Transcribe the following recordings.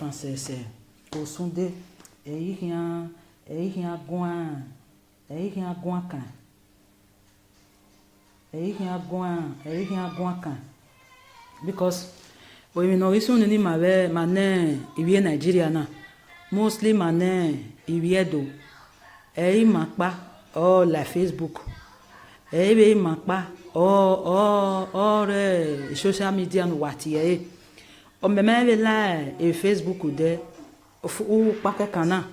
français c'est au sonde e rien goin kan because we no isu ni mane iwie Nigeria na mostly mane iwie do mapa or la Facebook mapa or social media no wati o me la Facebook de ou pa kana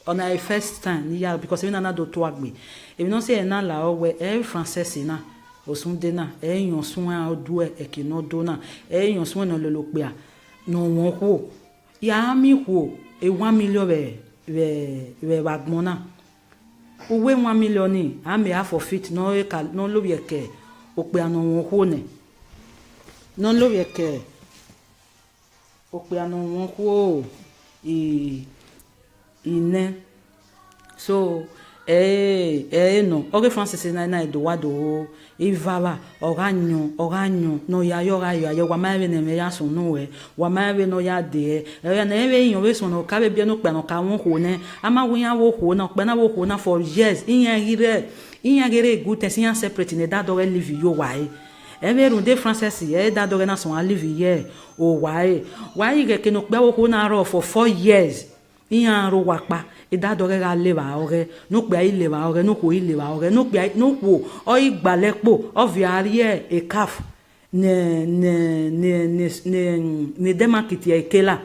on a first time ni ya because we na do to agbe e no say na la o we français na osunde na yon sun a do e ki no do na yon sun no lo pe a no won ho ya mi ho e 1 million we wagbon na owe 1 million ni a me half of it no lo ye ke o pe anu won ho ne no lo ye ke o pe anu won ho ine so no oge français na do wado ivava oranyo no ya wa mawe ne me ya so no wa mawe no ya de na ewe yin we so no ka be bia no pe no ka won ho ne ama wo ya wo ho na pe na wo ho na for years in gire good things in separate ne da do live yo why ewe run de français da do na so live here o why ge no pe wo ho na ro for 4 years in ro wa pa idadore ga lewa ore no pe ai lewa ore no ko ilewa ore no pe no ko o igbalepo o vi arie e caf ne demarkiti ekela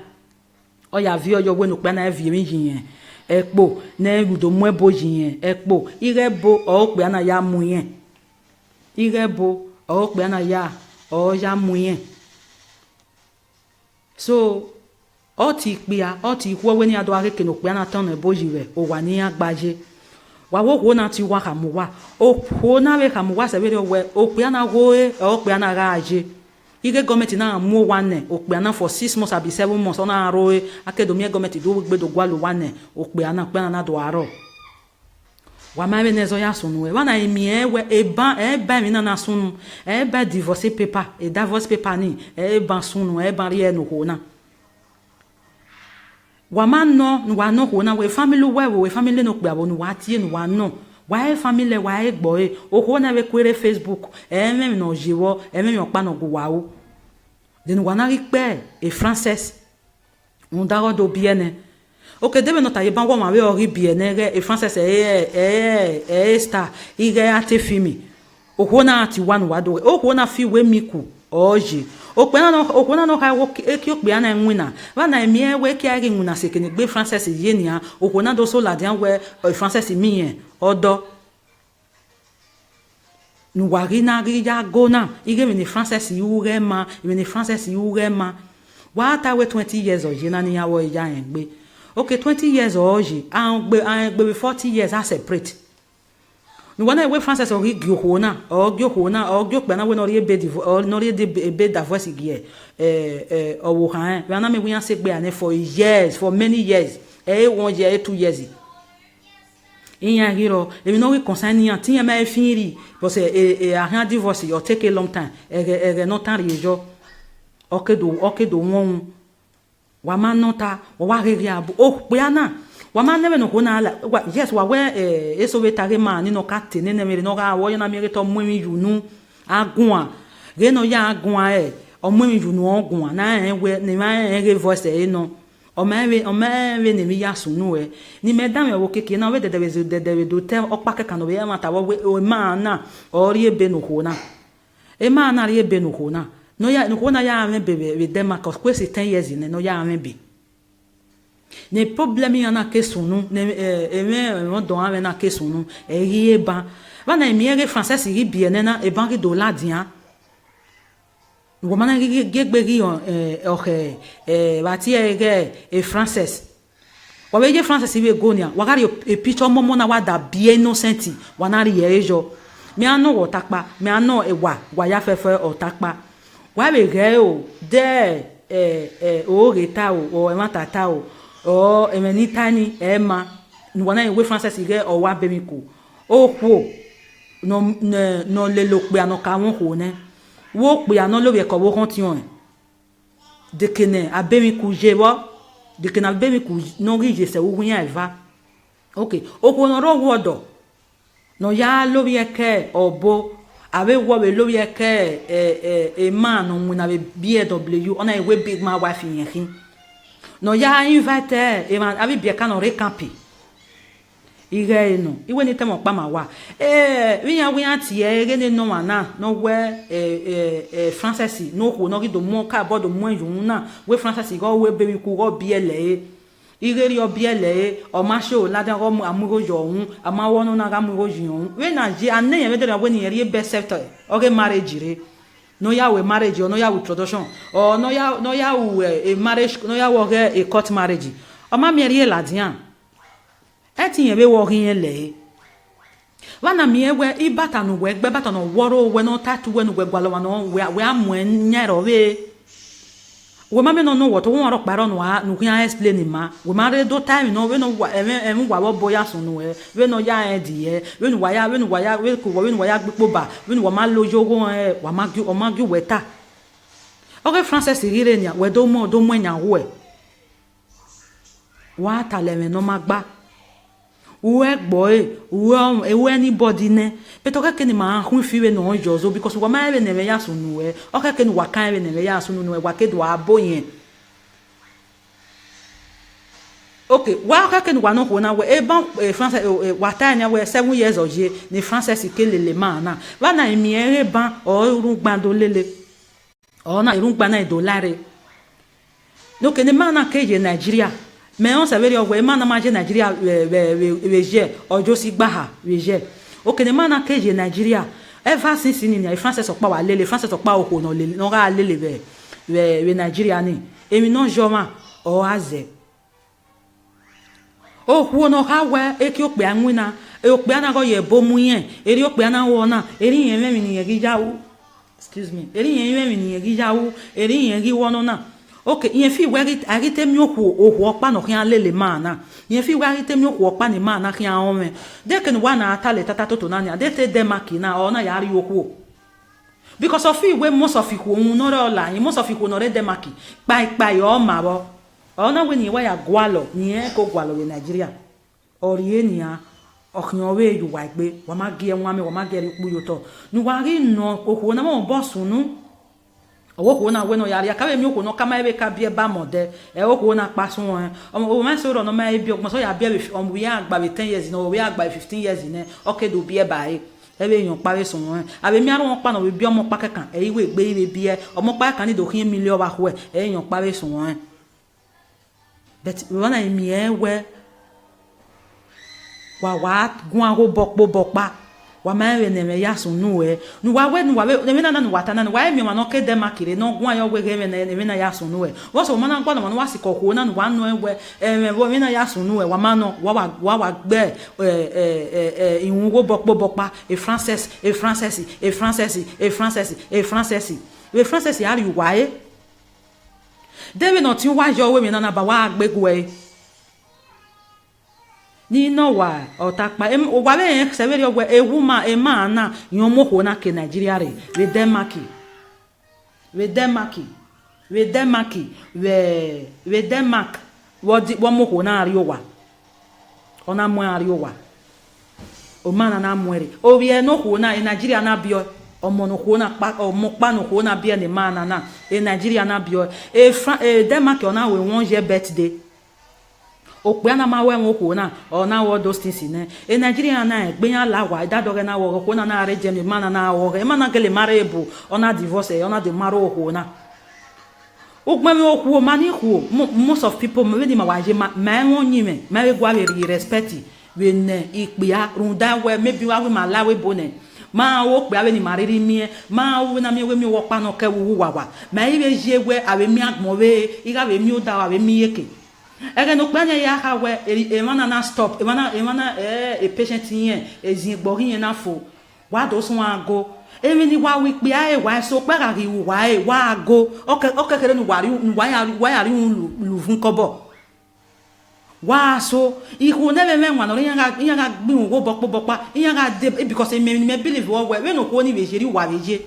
o ya vi oyo we no pe na vi mi yin epo na rudo mu ebo yin epo irebo o pe na ya mu yen irebo o pe na ya o ya mu yen so oti pia oti huwe ni ado areke no pe na tan ebo yiwe o wa ni agbaje wa wo ho na ti wa kamuwa o ho na we kamuwa se we o pe na ho o pe na raje ige government na mu wane o pe na for 6 months abi 7 months ona aro akedomi government do gbe do gwa lo wane o pe na do aro wa ma be nezo ya sunu we wana emi we e ba mi na sunu e ba divorce paper e divorce paper ni e ba sunu e ba rie no ho na wa no ho na we family no pe abo no wa tie no wa no wa family wa gbo o ho na we kwere Facebook me no jiwo me opa no go wa o de no wa na ri pe e français on da do bien ok debe no ta ye ban wa ma we ori bien e français star ige ate fimi o ho na ati wa no wa do o ho na fi we miku oje okpena no ka wo eki okpia na nwina va na emi we ki ari nwina se kene gbe français ye ni a okona do so la dian we français mi yen odo nu wari na ri ya gona ige mi ni français yurema mi ni français yurema wa ta we 20 years oje na ni ya wo ya yen gbe okay 20 years oje an gbe 40 years are separate no wana we français o gyo hona o pe na we no ri be divorce gie o wo han we na me we se gbe ane for many years 1 year 2 years in hiro e no we concern yan tin ma e finri because a han divorce o take a long time no tan rejo okedo won wa ma nota wa ri abu o pe ana wa ma nebe no hona ala yes wa we eso we tare ma ni no ka tene ne mere no ga wo na mere to mu mi yunu agun a re no ya agun a o mu mi yunu ogun a na we ni ma re voice no o ma we ne mi ya sunu ni me da me wo keke na we de do te o pa keka no we ma ta wo o ma na o ri ebe no hona e ma na ri ebe no hona no ya no hona ya me bebe we dem ma ko kwesi 10 years ne no ya me be ne problème yana ke sunu ne on don ave na ke sunu ri ba na mi ere français ri bien na e ban ri do la dia wo mana ri gegbe ri ba ti e français wa we je français we go nia wa gari e picture momo na wa da bien innocent wa na ri ejo mi anu wo takpa mi anu e wa ya fefe o takpa wa be ge o de o reta o e matata o emeni tani ema nwana we français ige o wa be mi ko o ku no le lo pe ano ka won ho ne wo pe ano lo be ko wo kon ti on de kene abe mi ku je wo de que na bem ku no rije se u nya eva okay oko no ro wodo no ya lo bi eke obo ave wo be lo bi eke man no mu na be BW ona e we big man wife yin hin no ya invite e man ave bi eka no recampi ire no iwe ni temo pa ma wa wi yan ti ere ne no na no we francais no ko no do mo ka bodo mo yun na we francais go we be ku go bi ele ire ri obi ele o ma show la dan go amuro jo hun ama wono na ga amuro jun we na je ane ye de we ni ri be sector o ge marriage re no ya we marriage no ya we introduction or no ya we marriage no ya we a court marriage o ma mi ri la dian etinye be wo yin le wana mi ewe ibata no we gbe bata no woro we no tatu we no we gwalo wa no we amu nyero we ma me no what won ro paro no a no kan explain ma we ma re do time no we no wa wo boya sun no we no ya e di we no wa ya we ko we no wa ya gbepo ba we no wa ma lojo go wa ma gi o ma gi weta okay français rire nia we do mo nya wo e wa ta le me no ma gba uwe boy uwe anybody ne but oka ke ni ma hu fiwe no jozo because wa ma ebe ne ya sunu we oka ke ni wa kan ebe ne ya sunu no wa ke do aboyen okay wa oka ke ni wa no ho na we e ban français wa ta nya we 7 years oje ni français ke lele ma na wa na mi ere ban o ru gbando lele o na irun gba na $1 no ke ni ma na ke je Nigeria mais on savait dire ouais man manger Nigeria weje ojo si gbaha weje okay man na keje Nigeria ever since ni France so pa wa lele France so pa oko no lele no ga lele we Nigeria ni emi no joma o aze o hu no ha we e ki o pe anwina e o pe ana go ye bomu yen eri o pe ana wo na eri yen me ni ye gijawu excuse me eri yen me ni ye gijawu eri yen gi wo no na okay yen fi we arite mi oku ohu opa no kian lele mana yen fi we arite mi oku opa ni mana kian ome de ken wa na atale tata toto na nya de te de makina ona yari oku because of we most of iku ohun no re ola yin most of iku no re de maki pa yo ma bo ona we ni wa ya gwalo ni e ko gwalo we Nigeria ori enia okyan we yu wa gbe wa ma gi enwa mi wa ma gi ri pu yo to ni wa ri no oku na mo boss nu owo ko na we no yari akabe mi ko no kama ebe ka bie ba mode e o ko na pa sun o ma so ro no ma ebi o so ya bie we ya agba 10 years no we agba 15 years ne o ke do bie ba e ebe yan pare sun abe mi aru won pa no we bi omo pa kekan e iwe gbe iwe bie omo pa kan ni do 1 million wa ho e yan pare sun but we wana mi e we wa gun ago bopa wa ma we ne ya sun nu we nu wa we ne na nu wata na wa mi ma no ke de makire no gun ayo we ge ne na ya sun nu we wo so mo na gbo no wa si kokko na nu wa nu we wo mi na ya sun nu we wa ma no wa gbe ihun wo bopa e français we français ya ri wa e David no ti wa yo we mi na ba wa gbegu e ni no wa otakpa o wa be se ve ri ewu ma e ma na yon mo ho na ke Nigeria re we Denmark wo mo ho na ari owa ona mo ari owa o ma na mo re o bi e no ho na e Nigeria na bio omo no ho na pa omo pa no ho na bio ni ma na e Nigeria na bio e Denmark ona we won je birthday okpe ana ma we won ko na o na wo those things ne e Nigeria na egbe yan la wa da doge na wo ko na re jemi mana na wo e mana gele mare bu ona divorce ona de maro ko na okpe mi oku o mani ku most of people me di ma wa je ma won yin me ma we gwa we respect we ne ipe a runda we maybe wa we ma la we bone ma wo pe awe ni mariri mi ma wo na mi we mi wo pa no ke wu wa ma ibe je we awe mi agbon we iga we mi o da awe mi yeke ege no kpanya ya ha we e mana na stop e mana e patient yin e zin gborin yin na fo wa do sun ago e mi ni wa wi pe ai wa so pe ra ri wa e wa ago o kekere ni wa ya ri lu fun kobo wa so iku nebe me nwa no yan ga gbin wo bopa yan ga de because me believe wo we no ko ni we jeri wa weje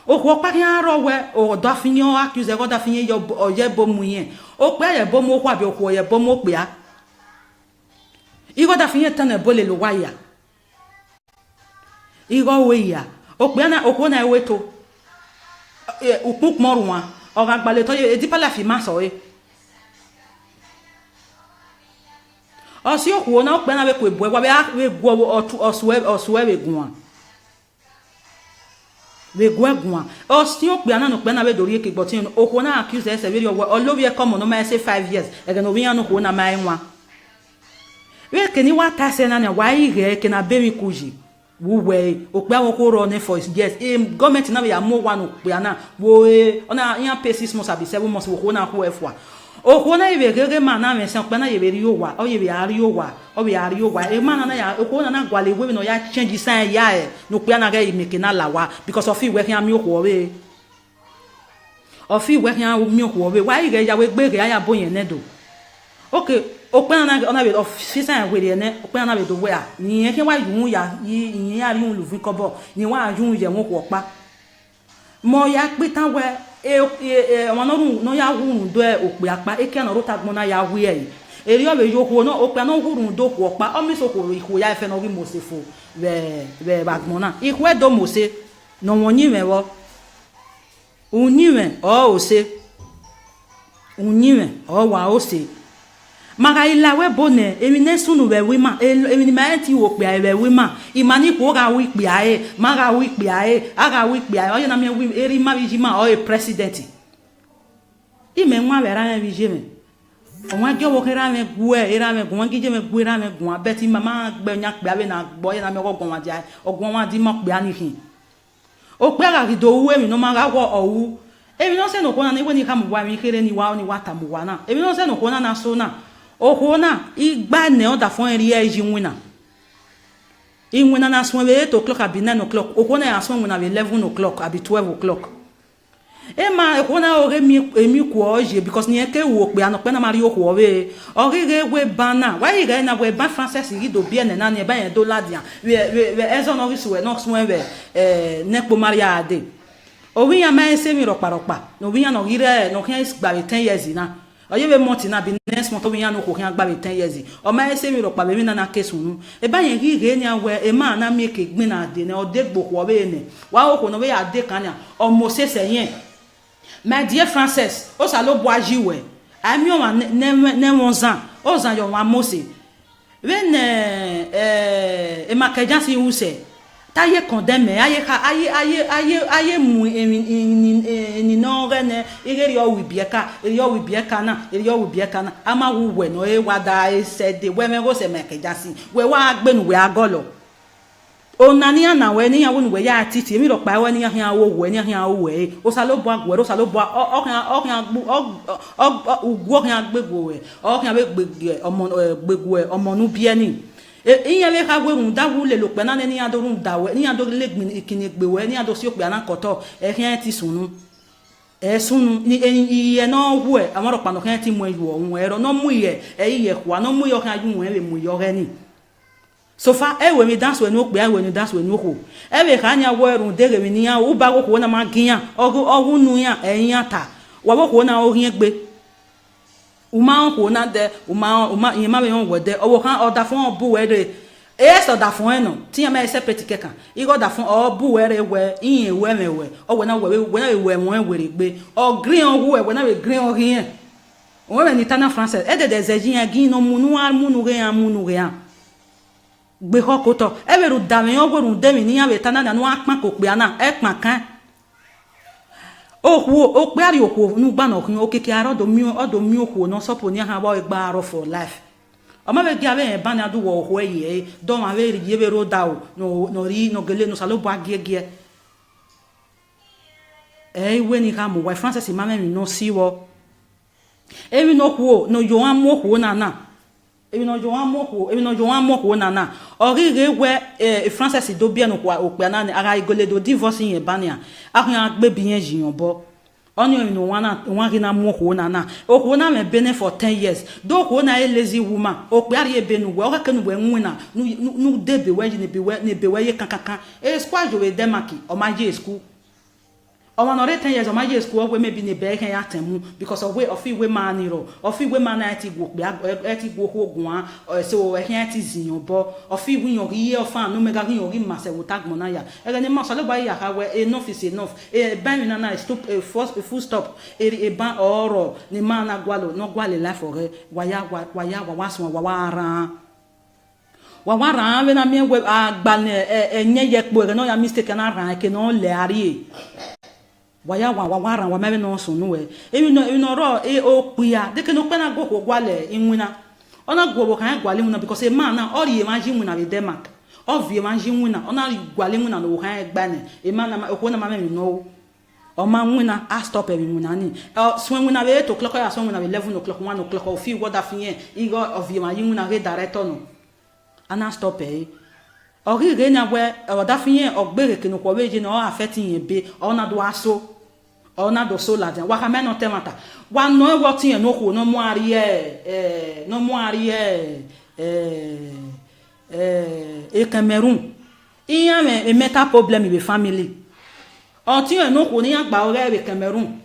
o ko pa yan ro we o do afin o accuse ko da fin yo o ye bomu yen o pe ye bomu ko abi o ko ye bomu pe a iko da fin tan e bole lo waya iko we ya o pe na o ko na we to o puk morwa o ga gbale to e di pa la fi ma so e o si o ko na o pe na we ko ebu e wa we gwo o suwe we gun we gwegwa o si o pe na no pe na we dori ke gbotin o ko na accuse e se we o lo we come no ma say 5 years e ga no we no ko na mai nwa we ke ni wa ta se na wa ire ke na be mi kuji wo we o pe awon ko ro ne for yes government na we ya mo wa no pe na wo ona yan pay 6 months abi 7 months wo ko na ko efwa o ko na ibe gege ma na me se pe na ye be ri o wa o ye be ari o wa o be ari o wa e ma na ya o ko na gwale we no ya change sign ya e no pe na ga imeke na lawa because of we kan mi o ko we of we kan mi o ko we wa ire ya we gbe ya boyen ne do okay o pe na ona be of sign we ne o pe na be do we a ni e ke wa yun ya yin ya ri un lu fi kobo ni wa yun ye won ko pa mo ya pe tan we won no ya hurun do e ope apa e ke na ro tagbon na ya wi e eri o be yo ko no ope na hurun do ko pa o mi so ko iko ya fe no ri mo se fo be bagbon na iko e do mo se no won yin me wo uni me o se uni me o wa o se maga ila we bone emi ne sunu we wi ma emi ni ma ti wo pe we wi ma imani ko ga wi pe aye maga wi pe aye aga wi pe aye o ye na me wi eri ma bi ji ma o e president ime nwa we ra me bi ji me o wa jo wo ke ra me gu e era me gun gi je me gu era me gun abeti mama gbe nya pe awe na gbo ye na me ogun wa ja ogun wa di mo pe ani hin o pe aga do wu emi no ma ga wo owu emi no se no ko na ni we ni ka mu wa mi kere ni wa o ni wa ta mu wa na emi no se no ko na so na ohona igba ne oda fon eri eji nwina inwina na so 8 o'clock abi 9 o'clock ohona ya so nwina be 11 o'clock abi 12 o'clock e ma ohona ore mi ku oje because ni eke wo pe ano pe na mari oku owe orire we bana wa ire na we ban français ri do bien na ni e ba yen do ladian we ezo no ri so we no so we nepo maria ade owi ya ma ese mi ropa no wi ya no ire no kan gba 10 years na oye be monti na bi next month obi yan no ko kan gba be 10 years o ma ese mi ro pa be mi na kesunu e ba yen ri re ni awe e ma na mi ke gbin na de ne o de gbo ko be ne wa o ko no be ya de kan ya o mo se yen my dear Frances o sa lo bo aji we ami o ne won zan o zan yo wa mo se we ne ma ke jan si use taye condemn aye mu ni no rene iri o wi bieka na ama wu we no e wada e said we me go se make jasi we wa agbenu we agolo onani ana we ni yawo ni we ya titi emi ro pa we ni yan awo we ni yan awo we o sa lo bo agwe o sa lo bo o kan ugwo kan agbegwo we o kan agbegwe omo nu bi eni iyan le ka gwerun da wu le lo pe na ni yan do run da we ni yan do le gbin ikini gbe we ni yan do si o pe ana koto e kan ti sunu e sunu ni iye no wu e àwọn ro pa no kan ti mo yu ohun e ro no mu iye iye kwa no mu yo kan aju won e le mu yo re ni so fa e we mi dance we no pe we ni dance we no ko e we ka nya wo erun de re mi ni yan u ba ko na ma giyan ogun nu yan e yan ta wa wo ko na o yin gbe uma ko na de uma yin ma be yon wo de owo kan oda fun bu we de e so da fun e no ti yan ma se petike kan i go da fun o bu we re we yin we me we o we na we mo we re gbe o green o wu we na we green o yin o we ni tana français e de zeji yan gin no munu re an gbe ko to e be ru da me o gborun de mi ni yan be tana na no apan ko pe ana e pan kan o pe ari oko nu gba na okun o keke aro do mi oko no sopo ni ha ba gba aro for life o ma be gi ave en ban adu wo ho ye do ma be ri ye be ro da o no ri no gele no salo bo agege e we ni ka mo wa Francis ma me mi no si wo e mi no ku no yo an mo ku na ebi no jo an mo ko na orire we Francis do bien no kwa ope na ara igole do divorce yen bania ahun agbe biyen jiyan bo oni no wan ri na mo ko na o ko na me bene for 10 years do ko na a lazy woman ope ari ebe nu we o ka nu we nwina nu debe we ni be we ye kankan e squad we demaki o ma je school Or one or 10 years, or my years school, we may be in a bag and atemu because of way of we man, or fee we man at it go home, or so a hanty zin, or fee win your year of fun, no mega in massa will tag monaya. And then must all by where enough is enough. A bang and I stop a full stop, a ban or the man agualo, no guale life for her, waya was one wawara. Wawara, when I mean, we are ban a nyek boy, no mistake and I can all larry. Waya wawara wa mebe no so no e no ro e o kuya de ke no pe na go gwale inwina ona go bo kan gwale nwina because a man na all ye imagine nwina be Denmark of ye imagine nwina ona gwale nwina no kan egba ne e man na ko na ma me no o ma nwina a stop e nwina ni so nwina be 8 o'clock ya so nwina be 11 o'clock 1 o'clock o fi what that fin e go of ye imagine nwina re director no ana stop e ori re na we o da fin ogbere ke no ko we je no affect yin be ona do aso ona do so la wa ka me no temata wa no what yin no ko no mo ari e Cameroon iya me e meta problem be family o ti yin no ko ni agba ore be Cameroon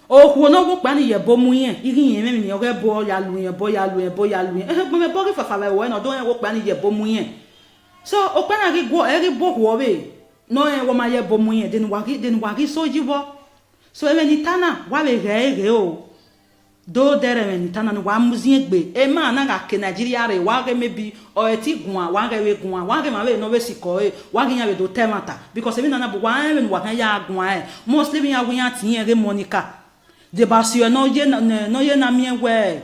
o ko no go pa ni ye bo mu yin iri yin me ni ore bo ya lu yin bo ya lu bo me bo ke fa fa we no do yin go pa ni ye bo mu yin so o pa na ri go eri bo wo be no e wo ma ye bo mu yin den wagi so jibo so e ni tana wa le re o do dere me ni tana no wa muzi egbe e ma na ga ke Nigeria re wa ge mebi o eti gun wa ge we gun wa ge ma we no we siko e wa ge ya we do temata because e na bu wa e wa kan ya gun e mostly bi ya gun ya tin e Monica de basio no ye na mi we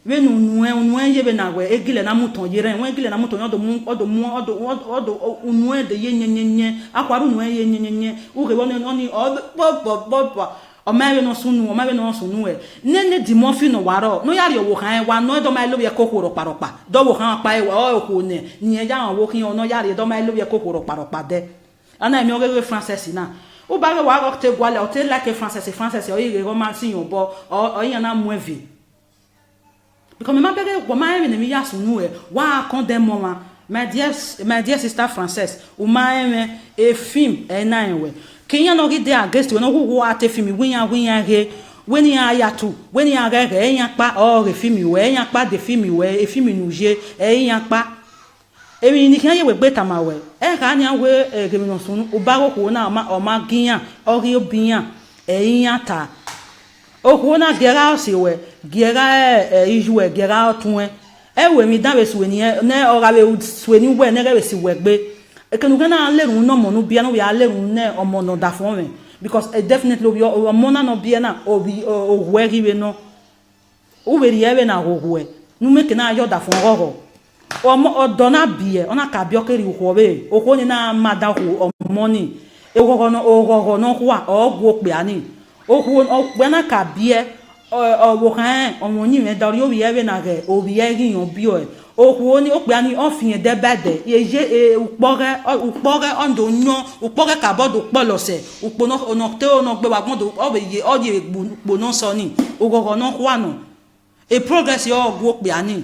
we nu ye be na we egile na muton ye ren we egile na muton odo nu de ye nyenyenye akwaru nu ye nyenyenye u re woni oni o ma we no sunu e nene di mo fi no waro no yari owo kan wa no do ma lo ye kokoro paropa do wo kan pa e wa o ko ne ni e ja wo kin no yari do ma lo ye kokoro paropa de ana mi o re français na o ba re wa ro te gwale o te like français o ire romance yon bo o yan na mo vi because me ma bere wo ma eme mi ya sunu e wa condemn mo my dear sister française o ma eme e film e na enwe kenya no gide against we no wo ate film wen ya he wen ya ya tu wen ya re e yan pa o re film we e yan pa de film we e film nu je e yan pa emi ni kan ye we gbeta ma we e ka ni awe ge mi no sunu o ba ko na o ma giyan o ri obiyan e yan ta o ko na gera o se we gera iju e gera otun e we mi dan we su ni ne o ga we su ni we ne ga we si we gbe e kenu gana lerun no mo no bia no we a lerun ne o mo no da fun me because definitely o mo na no bia na o we ri we no o we ri e we na o we nu me ke na yo da fun ro o dona bie ona ka bi okeri wo be o ko ni na mada ho o money e wo no kwa o gwo pe ani o ko o pe na ka bie o wo kan o mo ni me dori o bi e na ge o bi e ri yan bi o ko ni o pe ani o fi de bede ye je upore ondo nyon upore ka bodo po lose upono ono te ono gbe wa gbodo o be ye o ye gbo no so ni o go no kwa no e progress yo gwo pe ani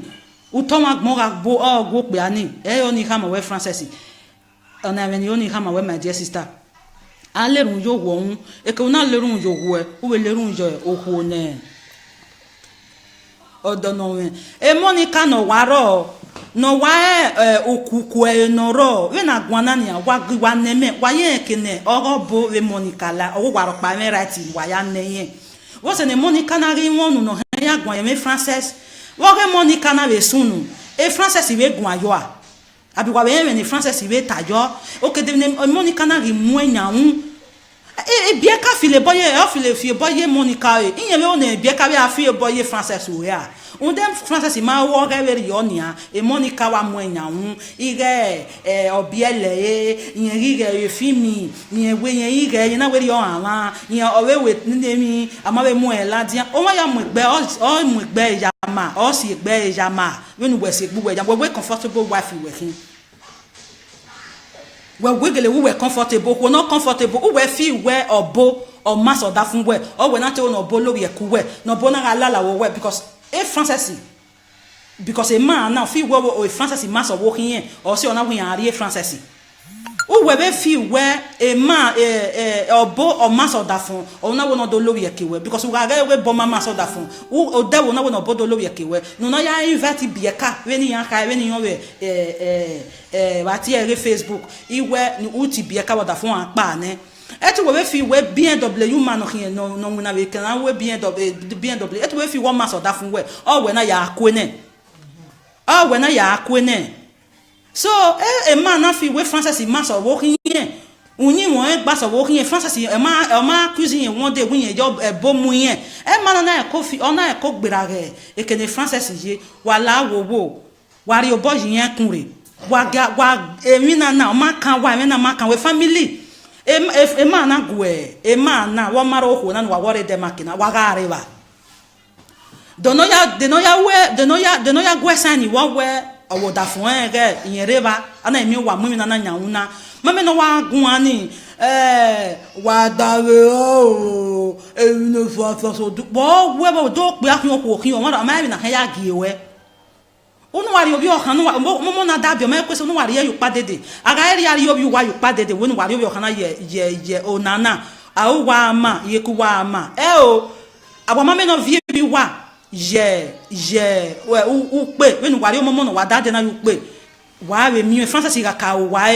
utoma gmora bo go pe ani e oni kama we français ona we ni oni kama we my dear sister a lerun yo wo un e ke una lerun yo wo e o we lerun yo o ho ne odo no we e Monica no waro no wa okuku e no ro we na gwana ni wa gwi wa neme wa ye kene oro bo we Monica la o waro pa me right wa ya neyen wo se ne Monica na ri wonu no ya gwan ye me français woge Monica na we sunu e français we gun ayo a abi wa we ni français we tajo o ke de Monica na ri mu enyan e bien ka file boye o file fie boye Monica e yen me o ne bien ka we a fie boye français we a on dem français ma wo ge we ri onia e Monica wa mu enyan ire obiele yen ri ge fimi yen we yen ire yen na we ri o anwa yen o we ndemi ama we mu e ladian o wa ya mu gbe o mu gbe ya ma o si gbe ya ma we nu we se gbu we ja we comfortable wife we kin we gele we comfortable we not comfortable we feel we obo o mass o da fun we o we na te no bo lori e ku we no bo na la wo we because e français because a man now feel we o français mass o wo kin o si ona we yan ari e français o we be fi we e ma obo o maso da fun o na wona do lowi ekewe because we ga we bo mama so da fun o de wona wona bo do lowi ekewe no na ya invite bieka we ni yan ka we ni yon we wa ti ere Facebook iwe ni uti bieka wa da fun apa ne etu we fi we BMW man no na we kan we BMW etu we fi one maso da fun we o we na ya akwene o we na ya akwene. So e man na fi we Francis maso wo kin yen unyi won gba so wo kin Francis e ma cuisine won de won yen jo e bo mu yen e man na e ko fi ona e ko gbera re e kene Francis je wala wo wari obo yen kunre wa emi na o ma kan wa emi na ma kan we family e man na gwe e man na wo maro ho na wa wore de makina wa ga rewa de no ya gwe sani wo we owo da fun ere yin reba ana emi wa mu mi na nyauna mame no wa gun ani wa dawe o e no so bo we bo do pe akun ko kin o ma mi na ya gi we unu wari obi o kan mo na da bi o me kwese unu wari ye yupa dede aga eri ari obi wa yupa dede we unu wari obi o kan ye o nana a o wa ama ye ku wa ama o abo mame no vie bi wa we u pe we nu wari o mo no wa da de na yu pe wa we mi Francis ga ka o wa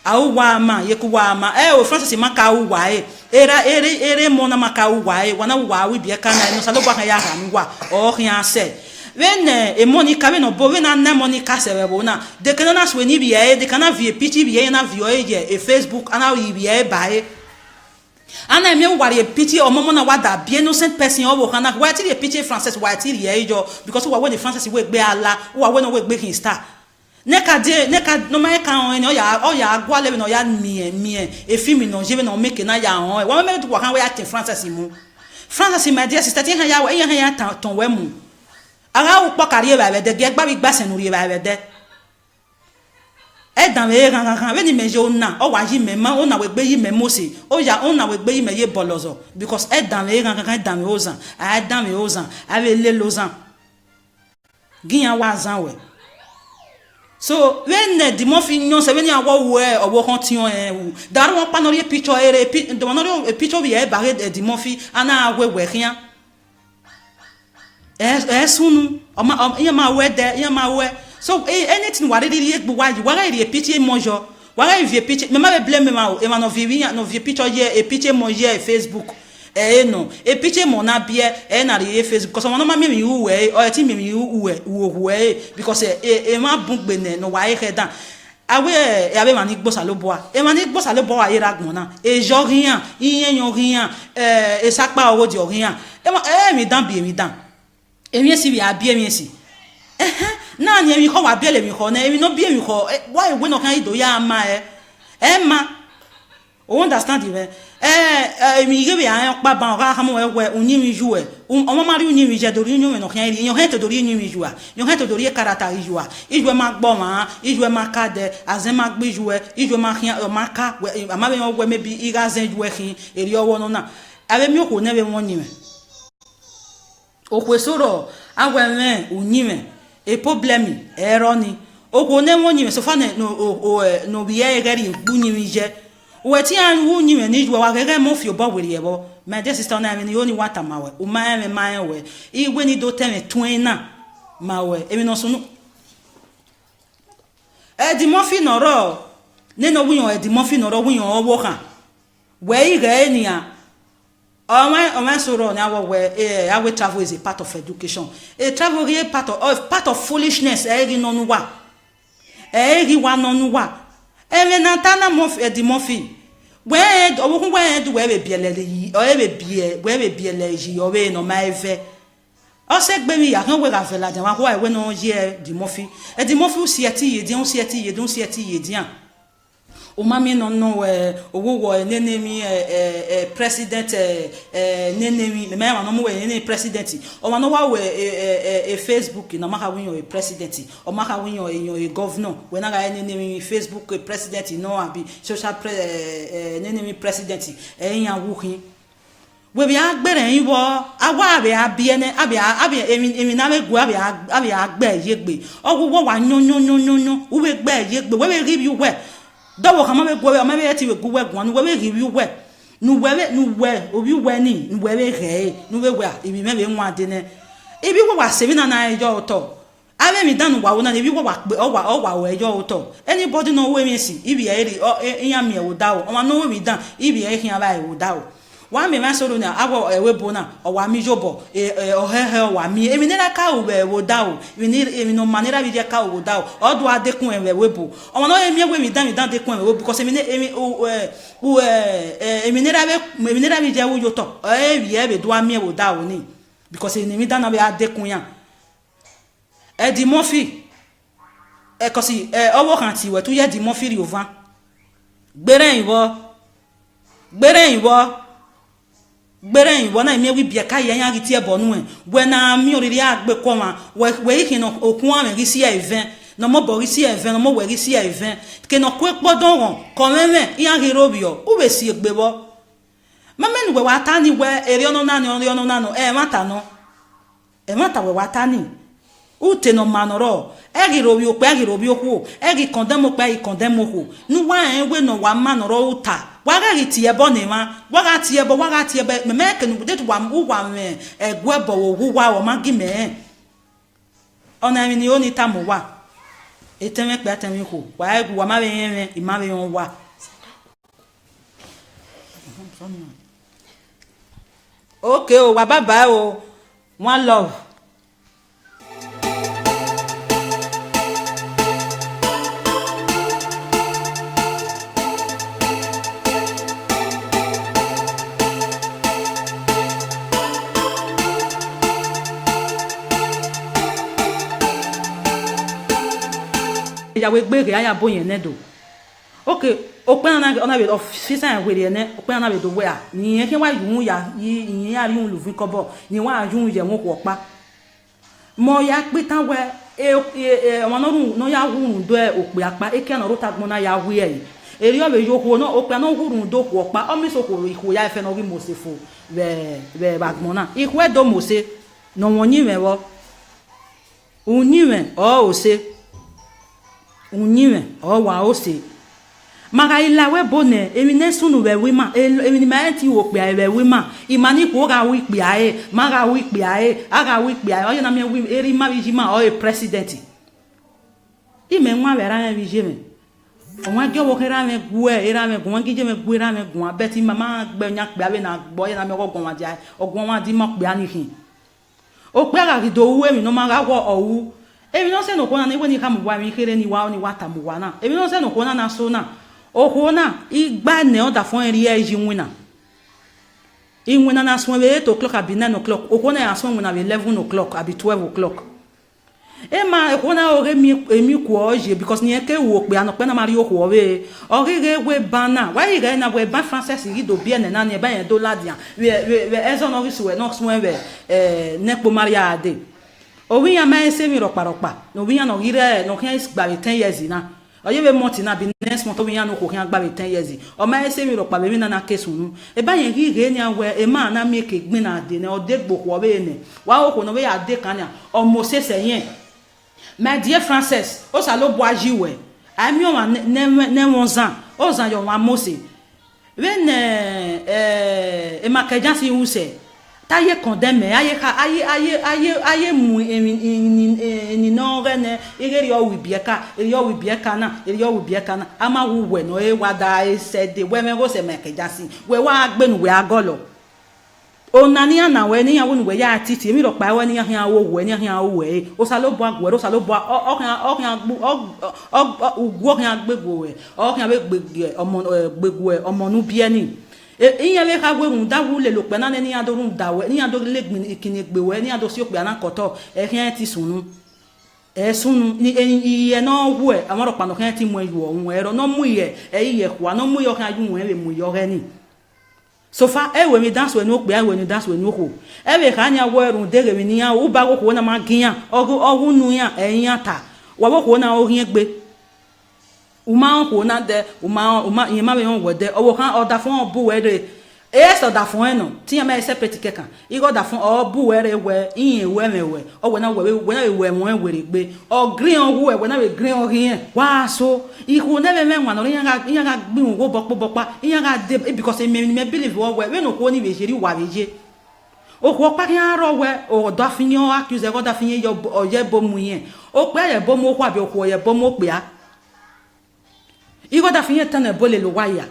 au wa ma ye ku wa ma o Francis ma ka u wa ere mo na ma ka u wa wana wa wi bi ka na no salo ba kan ya ha mi wa o hian se when e Monica we no bo we na Monica se we bo na de kana na so ni bi de kana vie picture bi na vie e Facebook ana wi bi ba ana mi wari e picture o mo na wa da bi innocent person o bo kana wa ti e picture Francis wa ti ye jo because wa the Francis we gbe ala wa we no we gbe kin star neka no ma kan on ni o ya agwa le no ya mie e film no je no make na ya on wa me to wa kan we ya tin Francis my dear sister tin han ya ton we mu ara u po carrière ba de ge gba bi gba senu ri ba de e dan we kan we ni me je ona o wa yi me ma ona we gbe yi me mo se o ya ona we gbe yi me ye bolozo because e dan we kan dan we ozan a dan we ozan a we le lozan giyan wa zan we. So when the morphin nyon se when ya wo we owo kan ti on dar won pa no ri picture ere de won no picture bi e bare the morphin ana we kian sunu o ma we de ya ma we so anything wa ri egbu wa ri picture mojo wa ri vie picture me ma be blame me ma o e ma no vie picture ye e picture mojo e Facebook no e picture mo na bie na ri Facebook because won ma me wu we o ti me wu we because e ma bugbe ne no wa e dan awe ma ni gbosa lo boa e ma ni gbosa lo boa ye ragbon na e jo rian iyen yon rian e sapa owo di rian mi dan bi mi dan emi si bi abi emi si na ni emi ko wa bi ele mi ko na emi no bi emi ko why we no kan ido ya ma ma o understand even mi ge bi an pa ban ra hamu we unyi mi ju o mo ma ri unyi mi je do ri unyi mi no kan ri yon he to do ri unyi mi ju a yon he to do ri karata ri ju a ijo ma gbo ma ijo ma ka de azen ma gbe ju ijo ma khian ma ka ama be yon we me bi iga zen ju khin eri owo no na ave mi ko ne be won ni me o kwe soro awe me unyi me e problem ero ni o ko ne won ni me so fa no bi e gari bunyi mi je we ti an wu nyi me ni ju wa gege mo fi obo were yebo my dear sister na me ni oni wata mawe o ma me ma we igwe ni do teme twin na mawe emi no so no di mo fi no ro ne no wuyon di mo fi no ro wuyon owo kan we ire ni a o ma so ro na we we travel is a part of education a travel is part of foolishness ri no nu wa ri wa no nu wa eme na tana mo di mo fi we owo kun we do we be bielele yi o e be bie we be biele yi o we no ma efe o se gbe mi ya kan we ga fe la jan wa ko we no ye di mo fi o si eti ye di on si eti ye di an o ma mi no owo wo nenemi president nenemi me ma no mo we nenemi president o ma no wa we Facebook no ma ka win your president o ma ka win your governor we na ga nenemi Facebook president no abi social nenemi president yan wu kin we bi agbere yin wo awa be abiene abi emi na me gu abi agbe yegbe owo wa nyon we gbe yegbe we ri bi we do kama be gwe ma be ti we gwe gwan we be review we nu we obi we ni nu we be re nu we we ibi me be nwa de ne ibi wa sebi na ejo to ave mi danu wa na ibi wa pe o wa ejo to anybody no we mi si ibi e iya mi e wo da o ma no we mi dan ibi e hin aba e wo da o wa mi ma so lo na awo ewe bo na o wa mi jobo o he wa mi emi ne ka o be wo da o emi no manera bi je ka o wo da o do adekun e we bo o ma no emi we mi dan dekun e we because emi ne ra bi je wo yo to e bi e be do ami e wo da o ni because eni mi dan na be adekun yan e di mofi e kosi owo kan ti we tu ye di mofi ri ovan gbere ìwọ náà mi wi bia ka yan ri ti e bonu e we na mi oriri agbe ko ma we ikin no okun ame ri si event no mo bo ri si event no mo we ri si event ke no ko gbodon ron ko meme yan ri robio u be si egbe bo mama ni we wa ta ni we eri ono na no e mata we wa ta ni u te no manoro eri robio pe eri robio ku eri condemn pe eri condemn ku nu wa en we no wa manoro uta waga ti ebo ne ma waga ti ebo me ke nu de wa u wa me egwebo wo wa o ma gi me ona mi ni oni tamu wa eteme pe atemi ko wa egu wa ma be yen i ma be yon wa okay o wa bye o one love. Ya we gbe ya ya boyen ne do okay o pe na ona be officer en we ne o pe na be do we a ni yen ke wa yun ya yin ya ri un lu fin kobo ni wa yun ye won ko pa mo ya pe tan we ọmọ no ya hurun do e o pe apa e ke na ro tagbon na ya we e eri o be yo ko no o pe na hurun do ko pa o mi so ko iko ya fe no wi mo se fo be bagbon na iko e do mo se no won yin me wo unyiwe o se unyiwe o wa o se maga ila we bone emi ne sunu we we ma emi ni ma ti wo pe we we ma imani ko ga wi pe aye maga wi pe aye aga wi pe aye o na me wi eri ma bi ma o e president ime nwa we ra me bi je me o wa ge wo kera me gu e era me gu wa gi je me gu era me gu abeti mama gbe nya pe awe na gbo ye na me ko gun wa ja ogun wa di mo pe ani hin o pe aga do wu emi no ma ga wo owu emi no se no ko na ni we ni ka mu wa mi kere ni wa o ni wa ta mu wa na emi no se no ko na so na okona igba ne oda fun eri eji winna inwina na so we 8 o'clock abi 9 o'clock okona ya so winna be 11 o'clock abi 12 o'clock e ma okona ore mi emi ku oje because ni eke wo pe ano pe na mari oku we orire we bana why ire na we ban français ri do bien na ni e ba yen do ladian we ezo no risu we no so we nepo maria ade owi ya ma ese mi ropa no wi ya no ire no kan gba 10 years na oye be monti na bi next month we yan no ko kan gba 10 years o ma ese mi ro pa be mi na case unu e ba yen ri re ni awe e ma na mi ke gbin na de ne o de gbo ko be ne wa o ko no be ya de kan ya o mo se yen my dear Frances o sa lo bo aji we ami o ma ne won zan o zan yo wa mo se when e ma ke jan si u se taye condemn aye mu ni no rene iri o wi bieka na ama wu we no e wada e said we me go se make jasi we wa gbenu we agolo ona ni ana we ni yawo ni we ya titi emi ro pa we ni yan awo we ni yan awo we o sa lo bo agwe o sa lo bo o kan gbegbo we o kan be gbegbe gbegbo e omo nu bi eni iyan le ka we run da wu le lo pe na ni adorun da we ni adorun le gbin ikini gbe we ni ador si o pe ana koto e kan ti sunu sunu ni iye no wu e amoro pa no kan ti mu eyu ohun ero no mu iye iye kwa no mu yo kan aju we mu yo re ni so fa we mi dance we no pe we ni dance we no ko we ka nya wo erun de re mi ni yan u ba ko na ma giyan ogun nu yan eyan ta wo ko na o yin gbe uma ko na de uma yin ma be won wode owo kan oda fun obu we de eso da fun no tinha me ese petit kekan igo da fun o bu were we yin we mewe o we na we mo were gbe o green o hu we na we green o hin wa so ihu na me nwa no yan ga gbin wo bopa yan ga de because me believe we no ko ni we jeri wa beje o ko pa yan ro we o da fin yo accuse go da fin yo o ye bomu yen o pe ye bomu ko abi o ko ye bomu pe a igo da fin tan e bole lo wa ya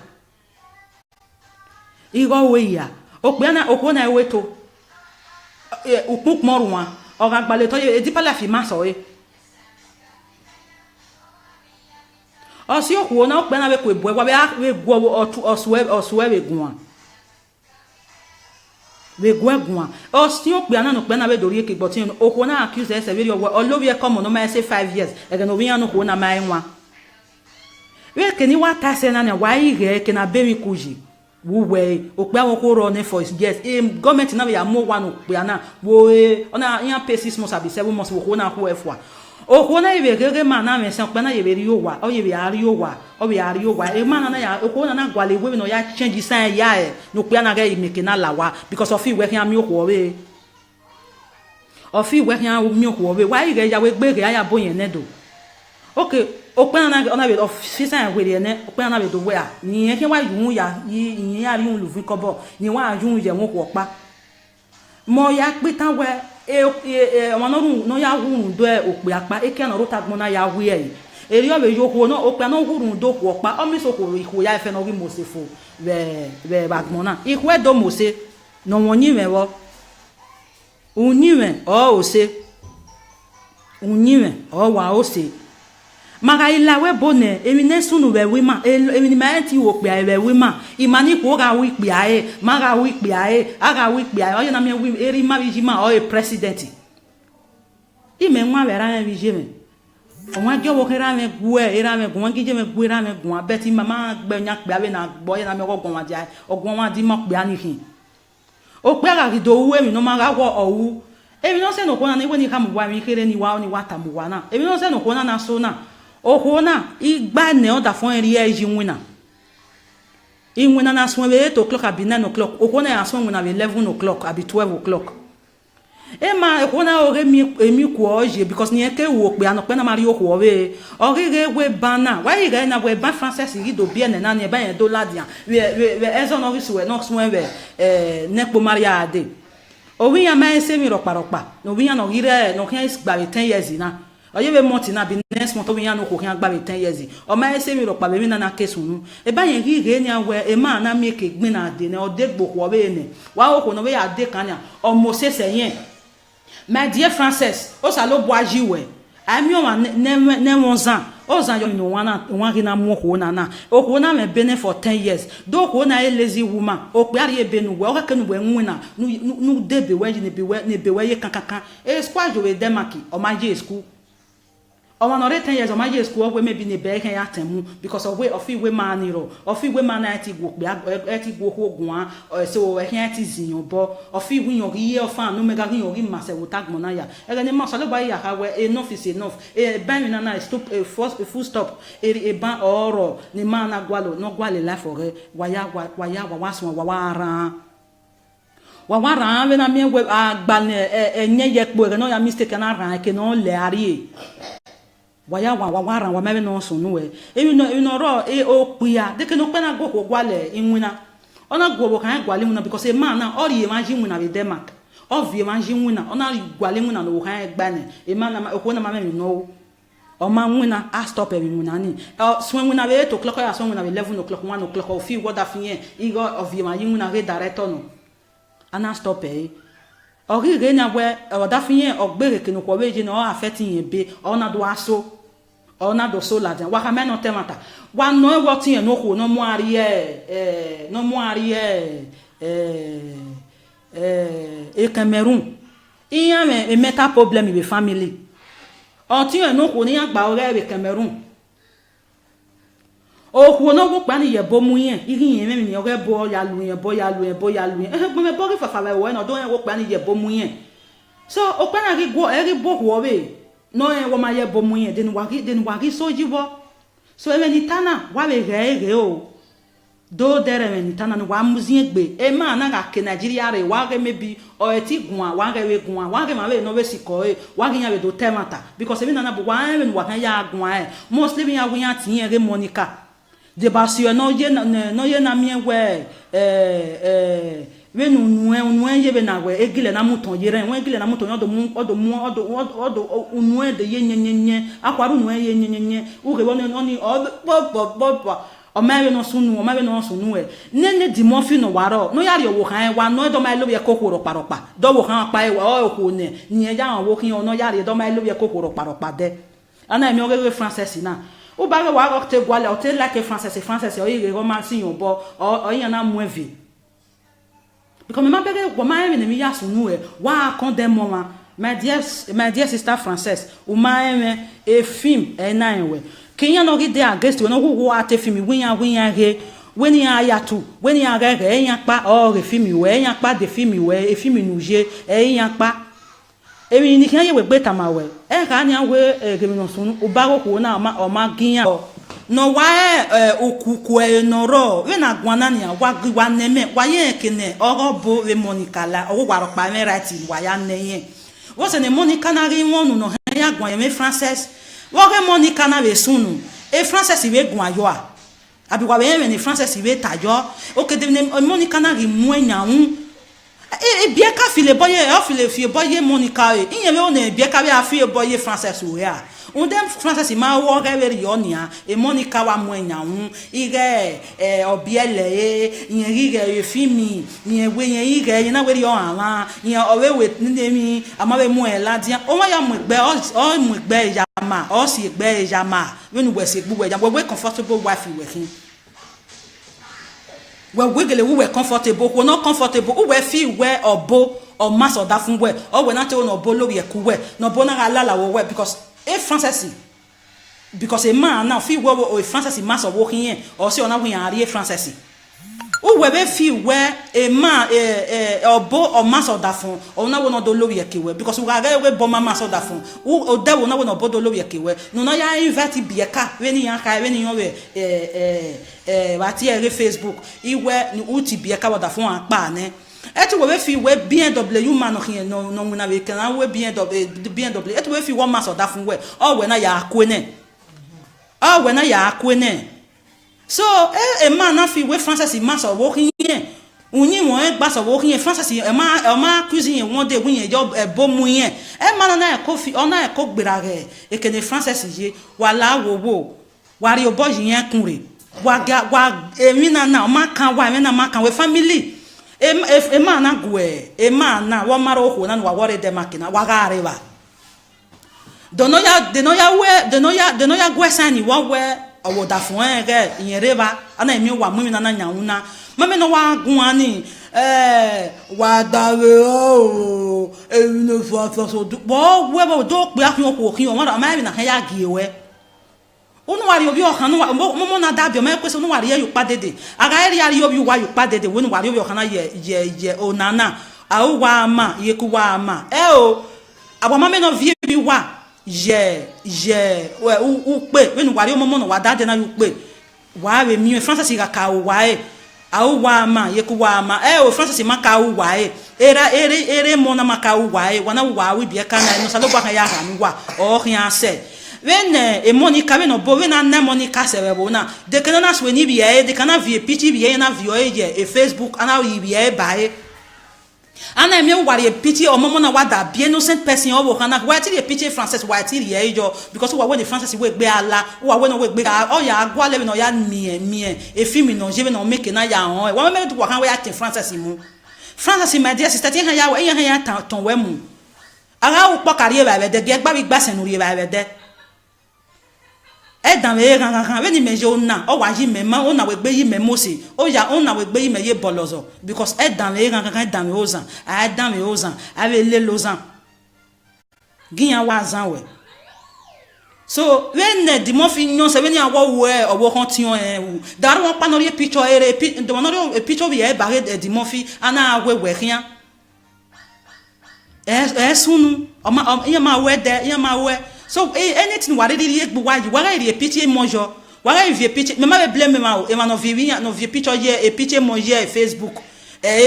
igo we ya okpiana okona eweto upuk morwa o ga gbale to e di pala fi ma so e o si okwo na okpiana we ko ebu e wa we gwo osuwe we gun we gwa o si okpiana no okpiana we dori eke gbotin okwo na accuse ese we o lobi e come no ma say 5 years e ga no we no ko na ma enwa we ke ni wa ta se na na wa ire ke na be mi kuji we okpe awon ko ro ne for yes government na we amo one okpe na wo ona yan pay 6 months abi 7 months wo ko na ko efwa o ko na ibe gege ma na me se okpe na ye be ri owa o ye be ari owa o be ari owa e ma na ya o ko na gwale we no ya change sign ya e no okpe na ge make na lawa because of we kan mi okwo we of we kan mi okwo we why ge ya we gbe ge ya bo yen ne do okay okpe na ona be officer en we ne okpe na be do we a ni yen ke wa yun ya yin ya ri un lu fi kobo ni wa yun ye won ko pa mo ya pe tan we ọmọ no ya hurun do e okpe apa e ke na ro tagbon na ya we e eri o be yo ko no okpe na hurun do ko pa o mi so ko iko ya fe no wi mo se fo be bagbon na iko e do mo se no won yin me wo unyin me o se unyin me o wa o se maga ila we bone emi ne sunu we we ma emi ni ma ti wo pe we we ma imani ko ga wi pe aye maga wi pe aye aga wi pe aye o na me wi eri ma bi ma o e president ime nwa we ra me bi je me o wa jo wo kera me gu e era me gu wa gije me gu era me gu abeti mama gbe nya pe awe na gbo ye na me gogon wa dia ogun wa di mo pe ani hin o pe aga do wu emi no ma ga wo owu emi no se no ko na ni we ni ka mu wa mi kere ni wa o ni wa ta mu wa na emi no se no ko na so na okona igba ne o da fon eri eji nwina inwina na so we 8 o'clock abi 9 o'clock okona ya so nwina be 11 o'clock abi 12 o'clock e ma okona o re mi emi ku oje because ni eke wo pe ano pe na mari o ko we o re we bana wa ire na we ban français ri do bien na ni e ban yen do ladian we ezo no risu we no so we ne po maria ade o wi ya ma ese mi ropa no wi ya no ire no kan gba 10 years na oye be monti na bi next month we yan no ko kan gba be 10 years o ma ese mi ro pa be mi na case unu e ba yen ri re ni awe e ma na mi ke gbin na de ne o de gbo ko be ne wa o ko no we ya de kan ya o mo se se yen my dear Frances o sa lo bo aji we ami o ma ne won zan o zan yo no wan ri na mo ko na o ko na me bene for 10 years do ko na a lazy woman o pe ari e be nu we o ka nu we nwina nu de be we ni be we ye kankan e squad we demaki o ma je school o ma no re 10 years o ma je school we maybe ni be kan ya temu because of we of we man ro of we man na ti go pe ti go ko gun so we kan ti ziyan bo of we yan ri e fan no mega yan ri ma se wo tag mo na ya e ni ma so le ba ya ka we enough is enough e ban mi na stop full stop e ban oro ni ma na gwalo no gwale life ore wa so wa ran wa ran we na mi we agba enye ye po re no ya mistake na ran ke no le ari waya wa ran wa me no so nu we emi no ro e o pia de ke no pe na go ko gwale inwina ona go bo kan gwale inwina because e man na ori e ma ji inwina be Denmark of e ma ji inwina ona gwale inwina no kan gba ne e man na ko na ma me no o ma inwina a stop e inwina ni so inwina be 8 o'clock ya so inwina be 11 o'clock 1 o'clock o fi what da fin e go of e ma ji inwina re director no ana stop e ori re na we o da fin o gbere ke no ko we je no affect yin be ona do aso ona do so la den wa ka me no temata wa no wo tin no ko no mo ari e Cameroon iya me e meta problem be family o tin no ko ni agba ore be Cameroon o ko no go pa ni ye bo mu yen iri yen me ni ore bo ya lu yen bo me bo ri fafa we no do yen go pa ni ye bo mu yen so o pa na ri go e ri bo wo we no e wo ma ye bo mu yen den wa ri so jiwo so e ni tana wa be re o do dere men tana no wa muzin gbe e ma na ga ke Nigeria re wa ge maybe o eti gun wa ge we gun wa ge ma we no we siko e wa ge ya we do temata because e na bo wa we no wa kan ya gun e mostly we ya gun ya tin e Monica de basio no ye na mi we we nu ye be na we egile na muton ye ren we egile na muton odo nu de ye nyenyenye akwaru nu ye nyenyenye u ge woni oni o ma we no sunu e nene di mo fi no waro no yari owo kan wa no do ma lo ye kokoro paropa do wo kan pa e wa o ko ne ni e ja wo kin o no yari do ma lo ye kokoro paropa de ana mi o ge français na o ba ge wa o te gwale o te la ke français o ye roman si yon bo o yan na moins vie because me ma bege wo ma me mi ya sunu e wa condemn mo my dear sister française o ma e film e na enwe Kenya no gide against we no go ate film winya he weni ya tu weni ya ga yan pa o re film we yan pa de film we e film nuje e yan pa e mi ni kan ye we gbeta ma we e ka ni we ge mi no sunu o ba ko na o ma giyan no wa okuku e no ro we na gwana ni wa neme wa ye kene o bo we Monica la o wa ro pa me right wa ya neyen wo se ne Monica na ri wonu no ya gwan ye me française woge Monica na be sunu e français iwe gun ayo a abi wa be ni français iwe tajo o ke de Monica na ri mu enyaun e bie ka file boye e file fie boye Monica e yen me o na bie ka be afie boye français o ya on dem français ma wo ge we ri onia e Monica wa mu enyaun ige obiele yen ige e fimi yen we yen ige yen na we ri o ala yen o we ni mi ama be mu e ladia o wa ya mu gbe o mu gbe ya ma o si gbe ya ma we nu we se gbu we ja we comfortable wife we kin we gele we comfortable we not comfortable we feel we obo o mass of that fun we o we na te no bo lori eku we no bo na ala we because e français because a man now feel we o français mass of working here or say ona we ari français o we be feel we a man obo o mass of that fun ona we no do lori eku we because we ga we bo mass of that fun o de we no bo do lori eku we no ya invite bieka we ni yan ka we ni yan we ba ti ere Facebook iwe ni uti bieka wa da fun apa ne etu we fi we BMW man no na we kan we BMW etu we fi one mass of that fun we o we na ya akwene so e man na fi we français mass of working here unyi won gba so working here français e ma cuisine won de win job e bo mu yen e man na e ko fi ona e ko gbera re e kene français ye wala wo wari obo yen kunre wa emi na ma kan wa emi na ma kan we family e ma na gwe e ma na wa maro ho na wa wore de makina wa ga arewa de no ya gwe sani wa we owo da fun ge yin reba ana emi wa mu mi na nyaun na mame no wa gun ani wa dawe o e no so bo we bo do pe akun ko kin o ma na kan ya gi we onu wari obi okan no mo na da bi o me kwese onu wari ye yu pa dede aga eri ari obi wa yu pa dede wonu wari obi okan na ye onana a o wa ama ye ku wa ama o abo ma me no vie bi wa je we u pe wonu wari o mo no wa da de na yu pe wa we mi français ga ka o wa a o wa ama ye ku wa ama o français ma ka o wa ere mo na ma ka o wa wana wa we bi e kan na no salo gba kan ya ha mi wa o hin ase when e Monica we no bo we na Monica se we bo na de kana na so ni bi e de kana vie pichi bi e na vie e Facebook ana wi bi e bae ana me wari e pichi o momo na wada bi innocent person o bo kana wa ti e pichi français wa ti e jo because wa when the français we gbe ala wa we no we gbe o ya agwa le no ya mie e film no je we no make na ya hon e wa me do wa kan we ya tin français mu français my dear sister tin han ya we ya ton we mu ara u po carrière ba de gba bi gba senu ri ba de e dan we kan we ni meje ona o wa yi mema ona we gbe yi memosi o ya ona we gbe yi meye bolozo because e dan we kan dan we ozan a dan we ozan a we le lozan giyan wa zan we so when the mo fi nyon se we ni awo we owo kan ti on dar won pa no ri picture ere do no ri picture bi e bare the mo fi ana we kian sunu o ma we de yan ma we so anything wa re ri egbu wa yi wa re ri picture mojo Voilà vieux picture, mais ma blame ma et ma no vieux picture hier et picture mon hier Facebook.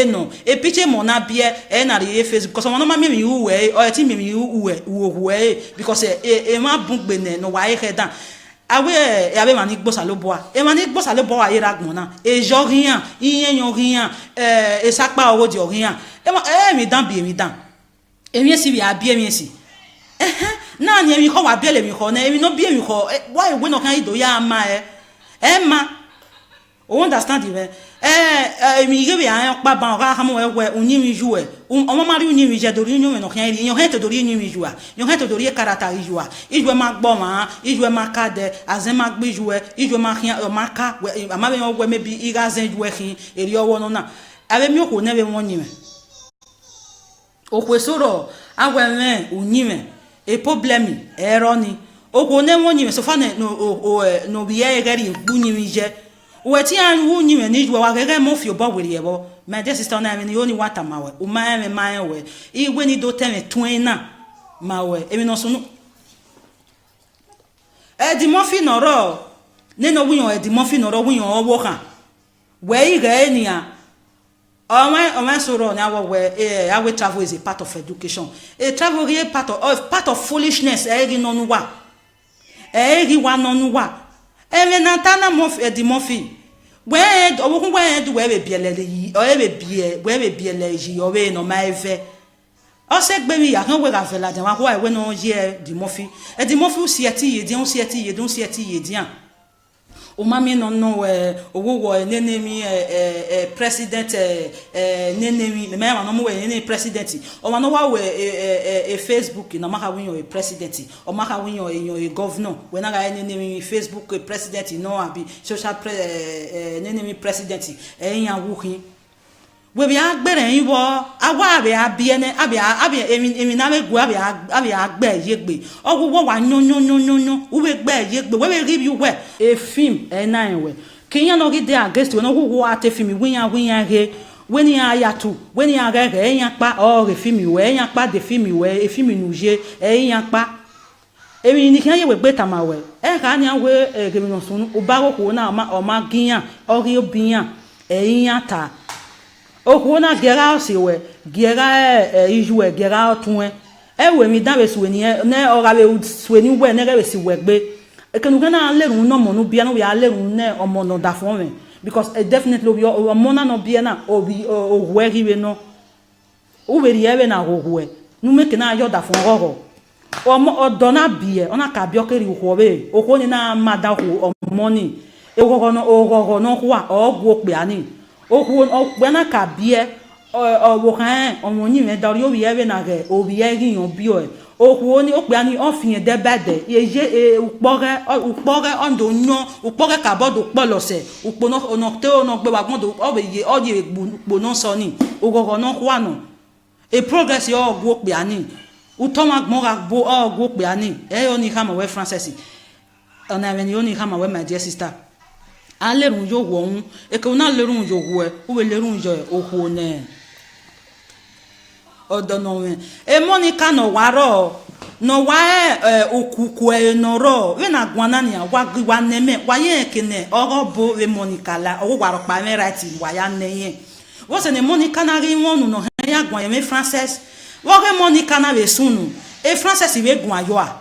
Non, et picture mon abia et na re Facebook because on ma mi wu we o ti mi wu we because e ma bun gbene no wa e dan. Awe e abe mani gbo saloboa. E mani gbo saloboa e ragbon na. E jo rien, iyen yon rien, e sakpa oro di rien. E mi dan bi mi dan. E mi si bi abi mi si. Na ni mi ko wa bi le mi ko na e mi no bi mi ko why we no kan ido ya ma ma o understand even mi ge bi an pa ban ra ha mo we onyi mi ju o mo ma ri onyi mi je do ri onyi mi no kan ri yon he to do ri onyi mi ju a yon he to do ri character ri ju a ijo ma gbo ma ijo ma ka de azen ma gbe ju ijo ma khian ma ka ma be yon we me bi iga zen ju khin eri owo no na ave mi o ko ne be won yin me o ko soro awe me onyi me e problemi eroni o ko ne won yin me so fa no bi e gari bunyi mi je o ti an wu nyi me ni ju wa gege mo fi obo were yebo my dear sister na me ni oni wata mawe o ma me ma we igwe ni do teme twin na mawe emi no sunu e di mo fi no ro ne no wiyan e di mo fi no ro wiyan owo kan we ire ni a o ma so ro ni awo we awe travel is a part of education a travel is part of foolishness e ri no nu wa e ri wa no nu wa eme na tana mo di mo fi we owo kun we do we be bielele yi o e be bie we be biele yi o we no ma efe o se gbe mi ya kan we ga fe la de wa ko we no ye di mo fi e di mo fi si eti ye di on si eti ye don si eti ye di an o ma mi no owo wo nenemi president nenemi me ma no mo we nenemi president o ma no wa we Facebook na ma ka win your president o ma ka win your governor we na ga nenemi Facebook president no abi social nenemi president yan wu kin we bi agbere yin wo awa be abiene abi emi na me gu abi agbe yegbe owo wa nyonyonyonyo u be gbe yegbe we be give you we a film na we kiyan no gide against we no wo ate film wiyan he we ni aya tu we ni aga re yan pa o re film we yan pa de film we e film nuje yan pa emi ni kiyan ye we gbe tama we ka ni we ge mi no sunu o ba ko na o ma giyan o ri obiyan yan ta o na gera se we gera iju e gera tun we mi dan be su ni ne o ga be su ni we ne ga be si we gbe e kenu kana lerun no mo no bia no we a lerun ne o mo no da fun me because definitely we o mo na no bia na o bi o we ri we no o we ri e na go we nu me ke na yo da fun oro o mo o do na bia ona ka bi o ke ri ho be o ko ni na ma da ho o mo ni e go no kwa o gwo pe ani o gbena ka bie o kan o mo yin me dori o bi e na ge o bi e ri yan bi o ni o pe ani o fi de bede ye upore ondo nyon upore ka bodo po lose upo no te no gbe wa gbodo o be ye o ye gbo no so ni o gogo no kwa no e progress yo gwo pe ani u to ma gbon ra gbo o gwo pe ani e yo ni ka ma we francais ona me ni o ni ka ma we my dear sister alerun yo wo un e ke una lerun yo wo o we lerun yo o ho ne odo no we e Monica no waro no wa okuku e no ro we na gwana ni wa gwa neme wa ye kene oro bo we Monica la o waro pa me right wa ya ne ye wo se ne Monica na ri wonu no ya gwan ye me française wo ke Monica na we sunu e française we gwan yo a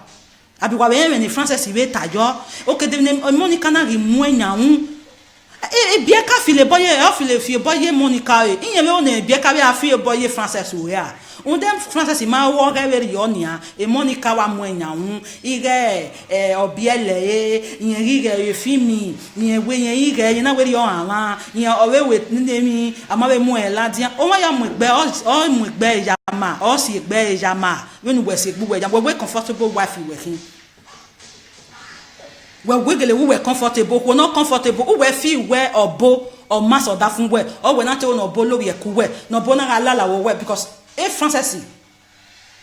abi kwa be ni français ibe tajo o ke de Monica na ri mu enyan e bien ka file boye o file boye Monica e yen me o na bien ka be afile boye français o ya on dem français ma wo ga we yo nia e Monica wa mu enyan ire obiele yen ire fimi yen we yen ire yen na we yo ala yen o we nemi ama be mu e ladian o wa ya mu gbe o mu gbe ya ma o si gbe ya ma we nu we se gbe ya we comfortable wife we kin we gele we comfortable we not comfortable we feel we obo or mass or da fun we or we na te no bo lori eku we no bo na ala we because a français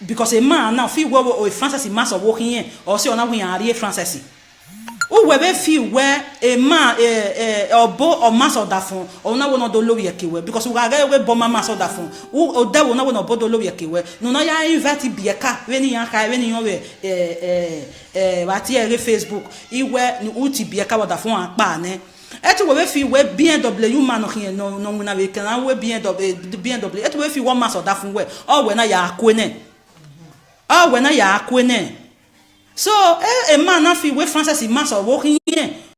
because a man now feel we o français mass or working here or say ona we are français ou we fi we e ma obo o maso da fon o na wono do lori ekewe because we ga we bo mama so da fon o de wono wono bo do lori ekewe no na ya invite bieka we ni yan ka we ni yon we wa ti ere Facebook iwe ni uti bieka wa da fon apa ne et we fi we BMW man no na we kan we BMW et we fi wo maso da fon we o we na ya akwene so e man na fi we Francis maso wo